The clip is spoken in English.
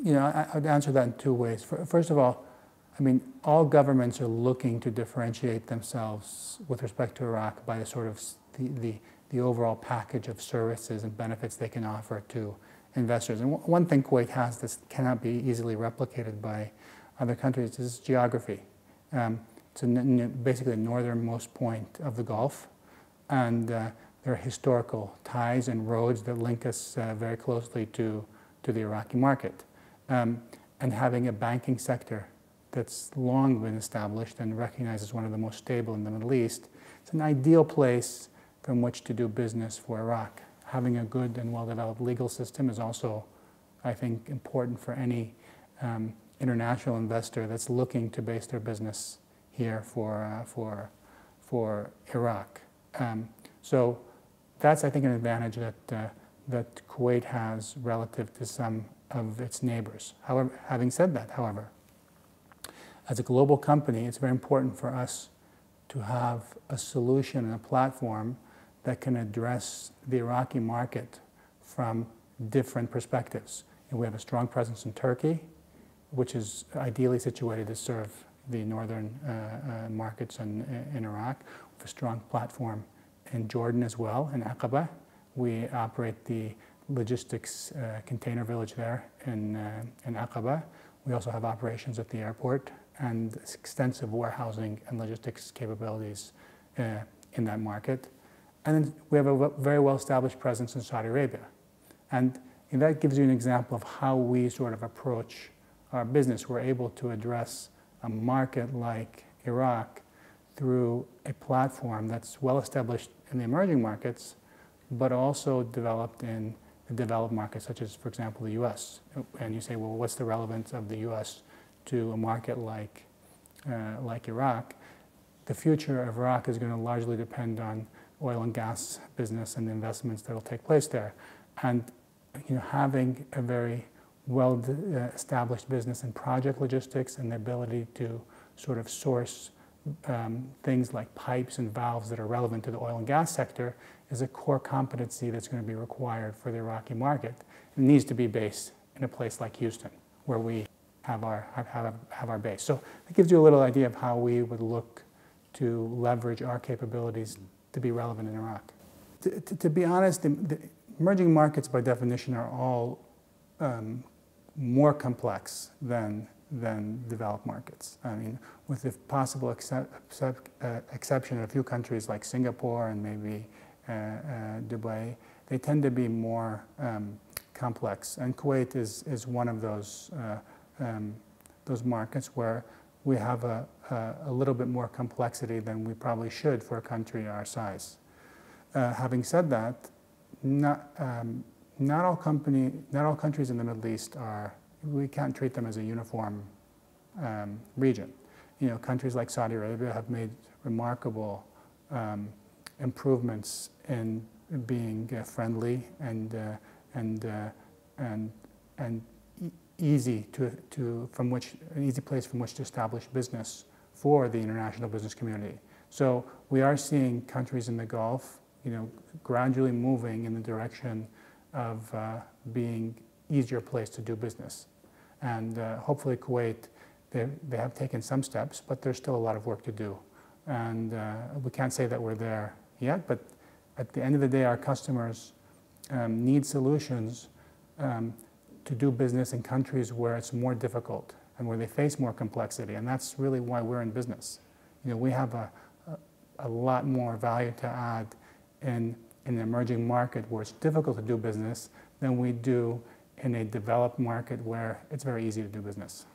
I'd answer that in two ways. First of all, I mean, all governments are looking to differentiate themselves with respect to Iraq by the sort of the overall package of services and benefits they can offer to investors. And one thing Kuwait has that cannot be easily replicated by other countries is geography. It's basically the northernmost point of the Gulf, and there are historical ties and roads that link us very closely to the Iraqi market. And having a banking sector that's long been established and recognized as one of the most stable in the Middle East, it's an ideal place from which to do business for Iraq. Having a good and well-developed legal system is also, I think, important for any international investor that's looking to base their business here for Iraq. So that's, I think, an advantage that Kuwait has relative to some of its neighbors. However, having said that, however, as a global company, it's very important for us to have a solution and a platform that can address the Iraqi market from different perspectives. And we have a strong presence in Turkey, which is ideally situated to serve the northern markets in Iraq. We have a strong platform in Jordan as well, in Aqaba. We operate the logistics container village there in Aqaba. We also have operations at the airport and extensive warehousing and logistics capabilities in that market. And then we have a very well-established presence in Saudi Arabia. And that gives you an example of how we sort of approach our business. We're able to address a market like Iraq through a platform that's well-established in the emerging markets, but also developed in the developed markets, such as, for example, the US. And you say, well, what's the relevance of the US to a market like Iraq? The future of Iraq is going to largely depend on oil and gas business and the investments that will take place there. And having a very well-established business in project logistics and the ability to sort of source things like pipes and valves that are relevant to the oil and gas sector is a core competency that's going to be required for the Iraqi market. It needs to be based in a place like Houston, where we have our base. So it gives you a little idea of how we would look to leverage our capabilities to be relevant in Iraq. To be honest, the emerging markets by definition are all more complex than developed markets. I mean, with the possible exception of a few countries like Singapore and maybe Dubai, they tend to be more complex. And Kuwait is one of those markets where we have a little bit more complexity than we probably should for a country our size. Having said that, not all countries in the Middle East we can't treat them as a uniform region. Countries like Saudi Arabia have made remarkable improvements in being friendly and easy an easy place from which to establish business for the international business community. So we are seeing countries in the Gulf, gradually moving in the direction of being easier place to do business. And hopefully Kuwait, they have taken some steps, but there's still a lot of work to do. And we can't say that we're there yet, but at the end of the day, our customers need solutions to do business in countries where it's more difficult and where they face more complexity. And that's really why we're in business. We have a lot more value to add in an emerging market where it's difficult to do business than we do in a developed market where it's very easy to do business.